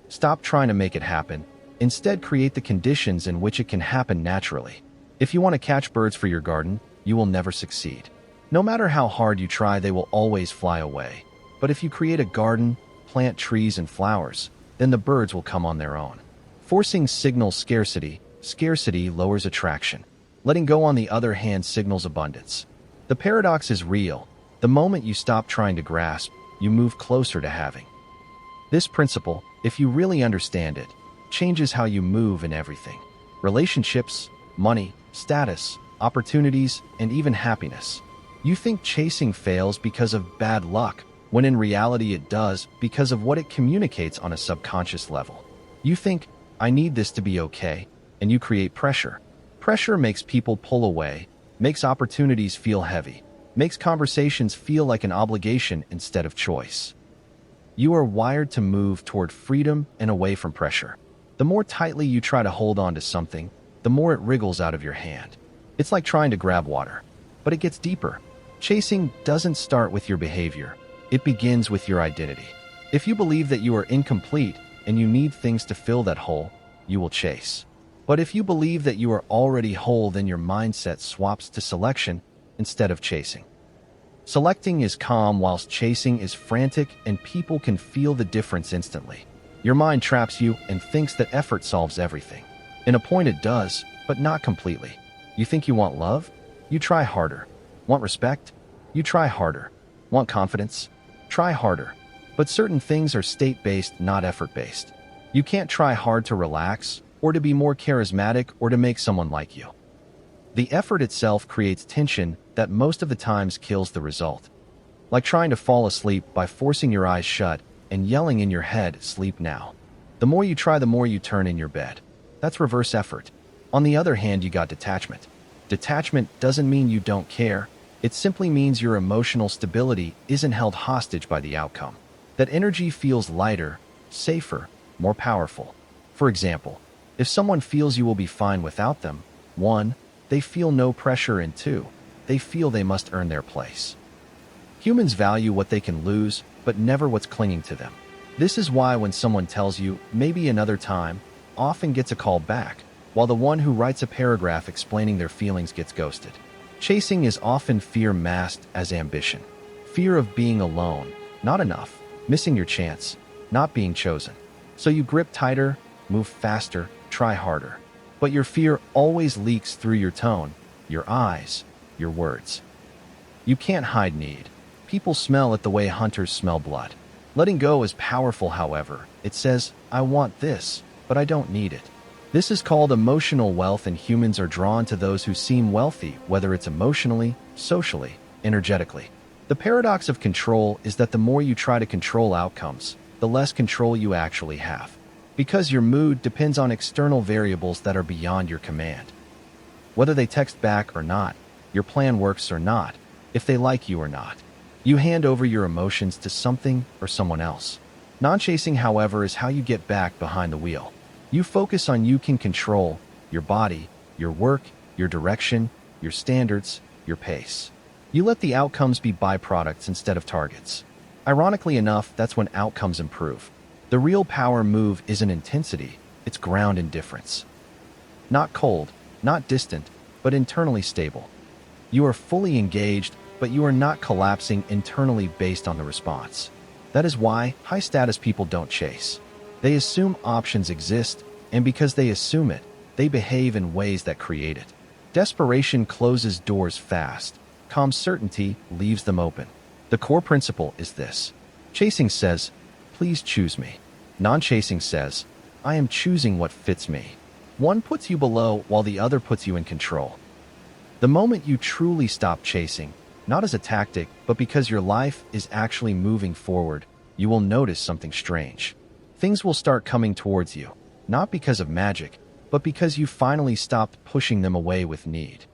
Stop trying to make it happen. Instead, create the conditions in which it can happen naturally. If you want to catch birds for your garden, you will never succeed. No matter how hard you try, they will always fly away. But if you create a garden, plant trees and flowers, then the birds will come on their own. Forcing signals scarcity. Scarcity lowers attraction. Letting go, on the other hand, signals abundance. The paradox is real. The moment you stop trying to grasp, you move closer to having. This principle, if you really understand it, changes how you move in everything. Relationships, money, status, opportunities, and even happiness. You think chasing fails because of bad luck, when in reality it does because of what it communicates on a subconscious level. You think, I need this to be okay, and you create pressure. Pressure makes people pull away, makes opportunities feel heavy, makes conversations feel like an obligation instead of choice. You are wired to move toward freedom and away from pressure. The more tightly you try to hold on to something, the more it wriggles out of your hand. It's like trying to grab water, but it gets deeper. Chasing doesn't start with your behavior. It begins with your identity. If you believe that you are incomplete and you need things to fill that hole, you will chase. But if you believe that you are already whole, then your mindset swaps to selection instead of chasing. Selecting is calm whilst chasing is frantic, and people can feel the difference instantly. Your mind traps you and thinks that effort solves everything. In a point it does, but not completely. You think you want love? You try harder. Want respect? You try harder. Want confidence? Try harder. But certain things are state-based, not effort-based. You can't try hard to relax, or to be more charismatic, or to make someone like you. The effort itself creates tension that most of the times kills the result. Like trying to fall asleep by forcing your eyes shut and yelling in your head, sleep now. The more you try, the more you turn in your bed. That's reverse effort. On the other hand, you got detachment. Detachment doesn't mean you don't care. It simply means your emotional stability isn't held hostage by the outcome. That energy feels lighter, safer, more powerful. For example, if someone feels you will be fine without them, 1, they feel no pressure, and 2, they feel they must earn their place. Humans value what they can lose, but never what's clinging to them. This is why when someone tells you, maybe another time, often gets a call back, while the one who writes a paragraph explaining their feelings gets ghosted. Chasing is often fear masked as ambition. Fear of being alone, not enough, missing your chance, not being chosen. So you grip tighter, move faster, try harder. But your fear always leaks through your tone, your eyes, your words. You can't hide need. People smell it the way hunters smell blood. Letting go is powerful, however. It says, I want this, but I don't need it. This is called emotional wealth, and humans are drawn to those who seem wealthy, whether it's emotionally, socially, energetically. The paradox of control is that the more you try to control outcomes, the less control you actually have. Because your mood depends on external variables that are beyond your command. Whether they text back or not, your plan works or not, if they like you or not. You hand over your emotions to something or someone else. Non-chasing, however, is how you get back behind the wheel. You focus on you can control your body, your work, your direction, your standards, your pace. You let the outcomes be byproducts instead of targets. Ironically enough, that's when outcomes improve. The real power move isn't intensity, it's ground in difference. Not cold, not distant, but internally stable. You are fully engaged, but you are not collapsing internally based on the response. That is why high-status people don't chase. They assume options exist, and because they assume it, they behave in ways that create it. Desperation closes doors fast. Calm certainty leaves them open. The core principle is this. Chasing says, please choose me. Non-chasing says, I am choosing what fits me. One puts you below while the other puts you in control. The moment you truly stop chasing, not as a tactic, but because your life is actually moving forward, you will notice something strange. Things will start coming towards you, not because of magic, but because you finally stopped pushing them away with need.